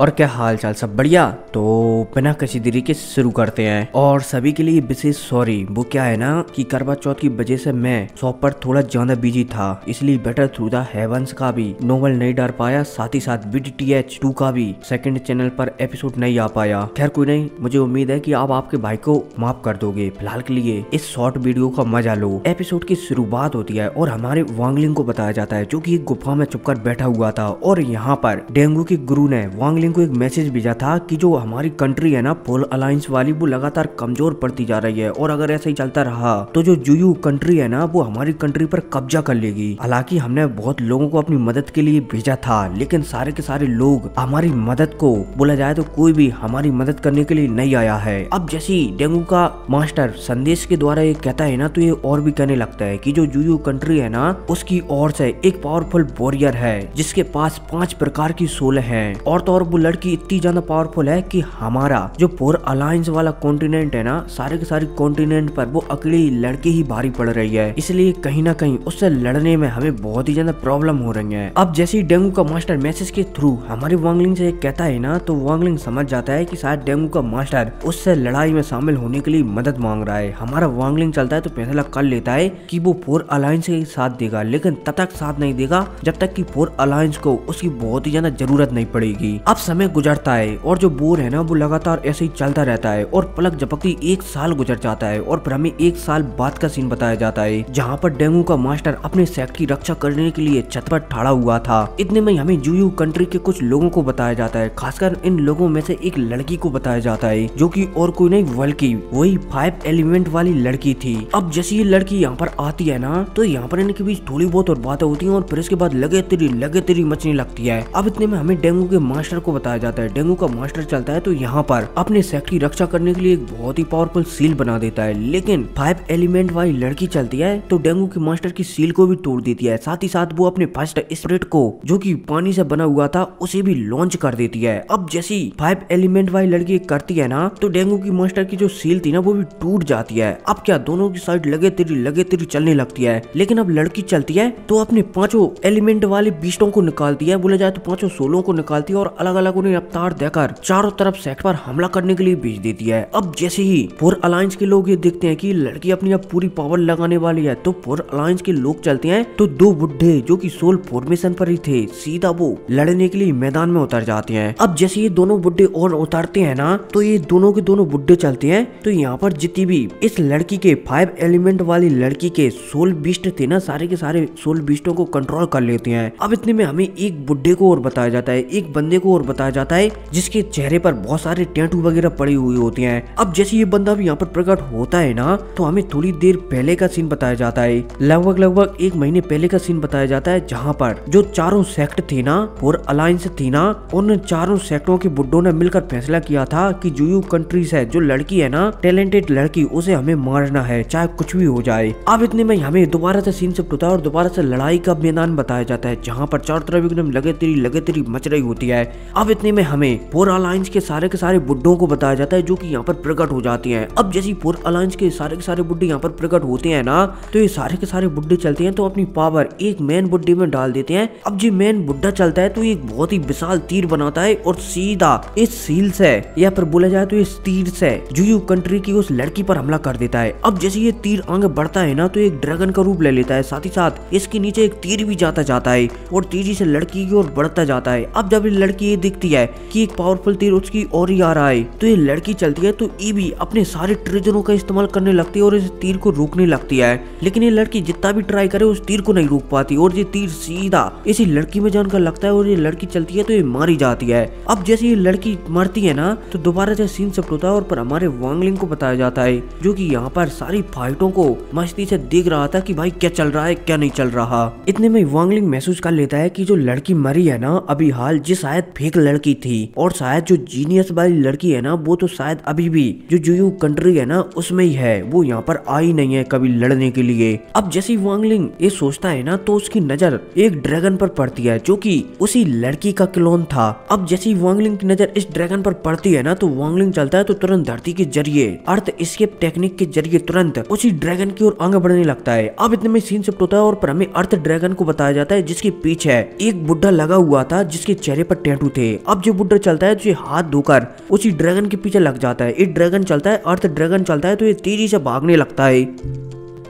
और क्या हाल चाल, सब बढ़िया। तो बिना किसी देरी के शुरू करते हैं। और सभी के लिए विशेष सॉरी, वो क्या है ना कि करवा चौथ की वजह से मैं शॉप पर थोड़ा ज्यादा बिजी था, इसलिए बेटर थ्रू द हेवंस का भी नोवेल नहीं डाल पाया, साथ ही साथ BTTH 2 का भी सेकंड चैनल पर एपिसोड नहीं आ पाया। खैर कोई नहीं, मुझे उम्मीद है कि आप आपके भाई को माफ कर दोगे। फिलहाल के लिए इस शॉर्ट वीडियो का मजा लो। एपिसोड की शुरुआत होती है और हमारे वांगलिंग को बताया जाता है जो कि एक गुफा में छुपकर बैठा हुआ था, और यहाँ पर डेंगू के गुरु ने वांगलिंग को एक मैसेज भेजा था कि जो हमारी कंट्री है ना पोल अलायंस वाली, वो लगातार कमजोर पड़ती जा रही है और अगर ऐसा ही चलता रहा तो जो जुयू कंट्री है ना वो हमारी कंट्री पर कब्जा कर लेगी। हालांकि हमने बहुत लोगों को अपनी मदद के लिए भेजा था, लेकिन सारे के सारे लोग हमारी मदद को, बोला जाए तो कोई भी हमारी मदद करने के लिए नहीं आया है। अब जैसे डेंगू का मास्टर संदेश के द्वारा ये कहता है ना, तो ये और भी कहने लगता है कि जो जुयू कंट्री है ना उसकी ओर से एक पावरफुल वॉरियर है जिसके पास 5 प्रकार की सोल है, और तो और वो लड़की इतनी ज्यादा पावरफुल है कि हमारा जो पोर अलायंस वाला कॉन्टिनेंट है ना, सारे के सारे कॉन्टिनेंट पर वो अकेली लड़की ही भारी पड़ रही है, इसलिए कहीं ना कहीं उससे लड़ने में हमें बहुत ही ज्यादा प्रॉब्लम हो रही है। अब जैसे ही डेंगू का मास्टर मैसेज के थ्रू हमारे वांगलिंग से कहता है ना, तो वांगलिंग समझ जाता है कि शायद डेंगू का मास्टर उससे लड़ाई में शामिल होने के लिए मदद मांग रहा है। हमारा वांगलिंग चलता है तो फैसला कर लेता है कि वो पोर अलायंस के साथ देगा, लेकिन तब तक साथ नहीं देगा जब तक कि पोर अलायंस को उसकी बहुत ही ज्यादा जरूरत नहीं पड़ेगी। अब समय गुजरता है और जो बोर है ना वो लगातार ऐसे ही चलता रहता है और पलक झपकती 1 साल गुजर जाता है और फिर हमें 1 साल बाद का सीन बताया जाता है जहाँ पर डेंगू का मास्टर अपने सेक्ट की रक्षा करने के लिए छत पर ठाड़ा हुआ था। इतने में हमें जुयू कंट्री के कुछ लोगों को बताया जाता है, खासकर इन लोगों में से एक लड़की को बताया जाता है जो कि और कोई नहीं बल्कि वही 5 एलिमेंट वाली लड़की थी। अब जैसे ये लड़की यहाँ पर आती है ना, तो यहाँ पर इनके बीच थोड़ी बहुत और बातें होती है और फिर इसके बाद लगे तेरी मचने लगती है। अब इतने में हमें डेंगू के मास्टर को बताया जाता है। डेंगू का मास्टर चलता है तो यहाँ पर अपने सेक्ट की रक्षा करने के लिए एक बहुत ही पावरफुल सील बना देता है, लेकिन 5 एलिमेंट वाली लड़की चलती है तो डेंगू के मास्टर की सील को भी तोड़ देती है। साथ ही साथ वो अपने फर्स्ट स्पिरिट को जो कि पानी से बना हुआ था उसे भी लॉन्च कर देती है। अब जैसी 5 एलिमेंट वाली लड़की करती है ना, तो डेंगू की मास्टर की जो सील थी ना वो भी टूट जाती है। अब क्या दोनों की साइड लगे तेरी चलने लगती है, लेकिन अब लड़की चलती है तो अपने 5 एलिमेंट वाले बीस्टों को निकालती है, बोला जाए तो 5 सोलों को निकालती है और अलग अलग उन्हें अवतार देकर चारों तरफ सेक्ट पर हमला करने के लिए भेज देती है। अब जैसे ही पोर अलायंस के लोग ये देखते हैं कि लड़की अपनी अब पूरी पावर लगाने वाली है, तो पोर अलायंस के लोग चलते हैं तो 2 बुड्ढे जो कि सोल फॉर्मेशन पर ही थे सीधा वो लड़ने के लिए मैदान में उतर जाते हैं। अब जैसे ये दोनों बुड्ढे और उतरते हैं ना, तो ये दोनों के दोनों बुड्ढे चलते हैं तो यहाँ पर जितनी भी इस लड़की के 5 एलिमेंट वाली लड़की के सोल बीस्ट थे ना, सारे के सारे सोल बीस्टों को कंट्रोल कर लेते हैं। अब इतने में हमें एक बुड्ढे को और बताया जाता है, एक बंदे को और बताया जाता है जिसके चेहरे पर बहुत सारे टैटू वगैरह पड़ी हुई होती हैं। अब जैसे ये बंदा भी यहाँ पर प्रकट होता है ना, तो हमें थोड़ी देर पहले का सीन बताया जाता है, लगभग 1 महीने पहले का सीन बताया जाता है, जहाँ पर जो चारों सेक्ट थे ना, पोर अलायंस थी ना, उन चारों सेक्टों के बुड्ढों ने मिलकर फैसला किया था कि जुयू कंट्री से जो लड़की है ना, टैलेंटेड लड़की, उसे हमें मारना है चाहे कुछ भी हो जाए। अब इतने में हमें दोबारा से सीन शिफ्ट होता है और दोबारा से लड़ाई का मैदान बताया जाता है, जहाँ पर चारों तरफ एकदम लगे तेरी मच रही होती है। अब इतने में हमें पोर अलायंस के सारे बुड्ढों को बताया जाता है जो कि यहाँ पर प्रकट हो जाती हैं। अब जैसे पोर अलायंस के सारे बुड्ढे यहाँ पर प्रकट होते हैं ना, तो ये सारे के सारे बुड्ढे चलते हैं तो अपनी पावर एक मेन बुड्ढे में डाल देते हैं। अब जो मेन बुड्ढा चलता है तो एक बहुत ही विशाल तीर बनाता है और सीधा इस सील से, या फिर बोला जाए तो इस तीर से जुयू कंट्री की उस लड़की पर हमला कर देता है। अब जैसे ये तीर आगे बढ़ता है ना, तो एक ड्रैगन का रूप ले लेता है, साथ ही साथ इसके नीचे एक तीर भी जाता है और तेजी से लड़की की ओर बढ़ता जाता है। अब जब ये लड़की ये दिखती है कि एक पावरफुल तीर उसकी ओर ही आ रहा है, तो ये लड़की चलती है तो ये भी अपने सारे ट्रेजरों का इस्तेमाल करने लगती है और इस तीर को रोकने लगती है, लेकिन ये लड़की जितना भी ट्राई करे उस तीर को नहीं रोक पाती और ये तीर सीधा इसी लड़की में जाकर लगता है और ये लड़की चलती है तो ये मारी जाती है। अब जैसे ये लड़की मरती है ना, तो दोबारा से सीन शिफ्ट होता है और पर हमारे वांगलिंग को बताया जाता है जो कि यहाँ पर सारी फाइटों को मस्ती से देख रहा था कि भाई क्या चल रहा है क्या नहीं चल रहा। इतने में वांगलिंग महसूस कर लेता है कि जो लड़की मरी है ना अभी हाल, जो शायद फेक लड़की थी, और शायद जो जीनियस वाली लड़की है ना वो तो शायद अभी भी जो जुयू कंट्री है ना उसमें ही है, वो यहाँ पर आई नहीं है कभी लड़ने के लिए। अब जैसे वांगलिंग ये सोचता है ना, तो उसकी नजर एक ड्रैगन पर पड़ती है जो कि उसी लड़की का क्लोन था। अब जैसे वांगलिंग की नजर इस ड्रैगन पर पड़ती है ना, तो वांगलिंग चलता है तो तुरंत धरती के जरिए अर्थ एस्केप टेक्निक के जरिए तुरंत उसी ड्रैगन की ओर आगे बढ़ने लगता है। अब इतने में सीन शिफ्ट होता है और पर हमें अर्थ ड्रैगन को बताया जाता है जिसके पीछे एक बुड्ढा लगा हुआ था जिसके चेहरे पर टैटू थे। ये। अब जो बुड्ढा चलता है तो ये हाथ धोकर उसी ड्रैगन के पीछे लग जाता है। एक ड्रैगन चलता है, अर्थ ड्रैगन चलता है तो ये तेजी से भागने लगता है।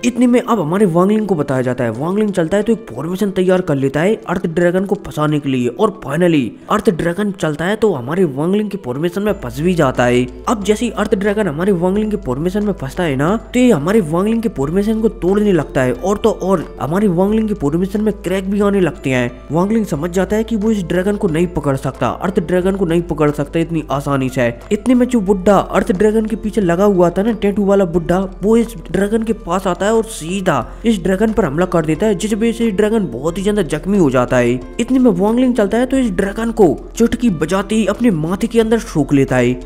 इतने में अब हमारे वांगलिंग को बताया जाता है। वांगलिंग चलता है तो एक फॉर्मेशन तैयार कर लेता है अर्थ ड्रैगन को फंसाने के लिए, और फाइनली अर्थ ड्रैगन चलता है तो हमारे वांगलिंग के फॉर्मेशन में फंस भी जाता है। अब जैसे ही अर्थ ड्रैगन हमारे वांगलिंग के फॉर्मेशन में फंसता है ना, तो ये हमारे वांगलिंग के फॉर्मेशन को तोड़ने लगता है, और तो और हमारे वांगलिंग के फॉर्मेशन में क्रैक भी आने लगते हैं। वांगलिंग समझ जाता है कि वो इस ड्रैगन को नहीं पकड़ सकता, अर्थ ड्रैगन को नहीं पकड़ सकता इतनी आसानी से। इतने में जो बुड्ढा अर्थ ड्रैगन के पीछे लगा हुआ था ना, टैटू वाला बुड्ढा, वो इस ड्रैगन के पास आता है और सीधा इस ड्रैगन पर हमला कर देता है, जिस वजह से ड्रैगन बहुत ही ज्यादा जख्मी हो जाता है। इतने में वांगलिंग चलता है तो इस ड्रैगन को चुटकी बजाते ही अपने माथे के अंदर सोख लेता है।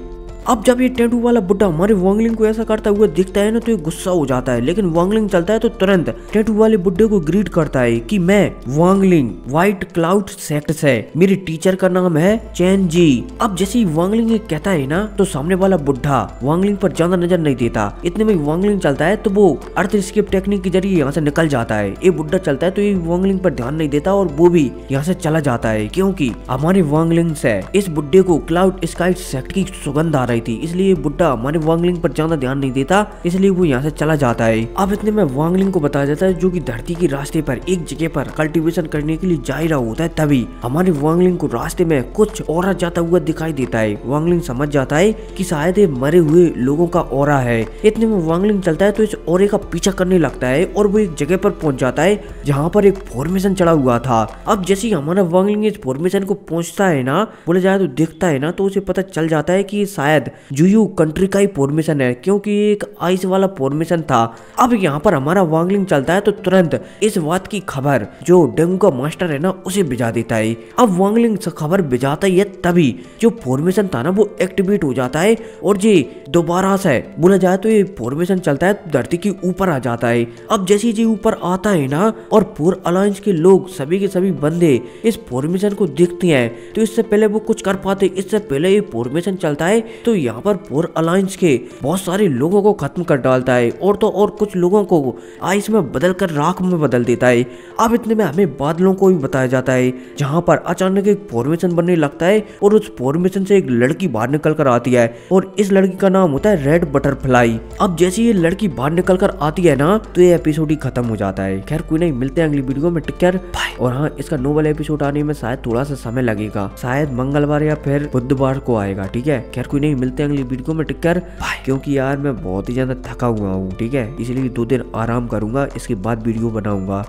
अब जब ये टैटू वाला बुड्ढा हमारे वांगलिंग को ऐसा करता हुआ दिखता है ना, तो ये गुस्सा हो जाता है, लेकिन वांगलिंग चलता है तो तुरंत टैटू वाले बुड्ढे को ग्रीट करता है कि मैं वांगलिंग व्हाइट क्लाउड सेक्ट से, मेरे टीचर का नाम है चैन जी। अब जैसे ही वांगलिंग ये कहता है ना, तो सामने वाला बुड्ढा वांगलिंग पर ज्यादा नजर नहीं देता। इतने में वांगलिंग चलता है तो वो अर्थ एस्केप टेक्निक के जरिए यहाँ से निकल जाता है। ये बुड्ढा चलता है तो ये वांगलिंग पर ध्यान नहीं देता और वो भी यहाँ से चला जाता है, क्योंकि हमारे वांगलिंग से इस बुड्ढे को क्लाउड स्काई सेक्ट की सुगंध आ रही थी, इसलिए बुड्ढा हमारे वांगलिंग पर ज्यादा ध्यान नहीं देता, इसलिए वो यहाँ से चला जाता है। अब इतने में वांगलिंग को बताया जाता है, जो कि धरती के रास्ते पर एक जगह पर कल्टीवेशन करने के लिए जा रहा होता है, तभी हमारे वांगलिंग को रास्ते में कुछ औरा जाता हुआ दिखाई देता है। वांगलिंग समझ जाता है कि शायद ये मरे हुए लोगों का औरा है। इतने में वांगलिंग चलता है तो इस औरे का पीछा करने लगता है, और वो एक जगह पर पहुंच जाता है जहाँ पर एक फॉर्मेशन चढ़ा हुआ था। अब जैसे ही हमारा वांगलिंग इस फॉर्मेशन को पहुंचता है ना, बोला जाए तो देखता है ना, तो उसे पता चल जाता है कि शायद जुयू कंट्री का ही फॉर्मेशन है, क्योंकि एक आइस वाला फॉर्मेशन था। अब यहाँ पर हमारा वांगलिंग चलता है तो तुरंत इस बात की खबर जो डेंगू का मास्टर है ना, उसे भिजा देता है। अब वांगलिंग से खबर भिजाता ही है, तभी जो फॉर्मेशन था ना वो एक्टिवेट हो जाता है, और ये दोबारा से बोला जाए तो ये फॉर्मेशन चलता है धरती के ऊपर आ जाता है। अब जैसे ही ऊपर आता है ना, और पूर अलायंस के लोग सभी के सभी बंदे इस फॉर्मेशन को देखते हैं, तो इससे पहले वो कुछ कर पाते, इससे पहले ये फॉर्मेशन चलता है तो यहाँ पर पूर अलायंस के बहुत सारे लोगों को खत्म कर डालता है, और तो और कुछ लोगों को आइस में बदल कर राख में बदल देता है। अब इतने में हमें बादलों को भी बताया जाता है, जहाँ पर अचानक एक फॉर्मेशन बनने लगता है, और उस फॉर्मेशन से एक लड़की बाहर निकल कर आती है, और इस लड़की का नाम होता है रेड बटरफ्लाई। अब जैसे ये लड़की बाहर निकल कर आती है ना, तो ये एपिसोड ही खत्म हो जाता है। खैर कोई नहीं, मिलते हैं अगली वीडियो में, टेक केयर बाय। और हाँ, इसका नोवेल एपिसोड आने में शायद थोड़ा सा समय लगेगा, शायद मंगलवार या फिर बुधवार को आएगा, ठीक है। खैर कोई नहीं, मिलते हैं अगली वीडियो में, टेक केयर बाय। क्योंकि यार मैं बहुत ही ज्यादा थका हुआ हूँ, ठीक है, इसलिए 2 दिन आराम करूंगा, इसके बाद वीडियो बनाऊंगा।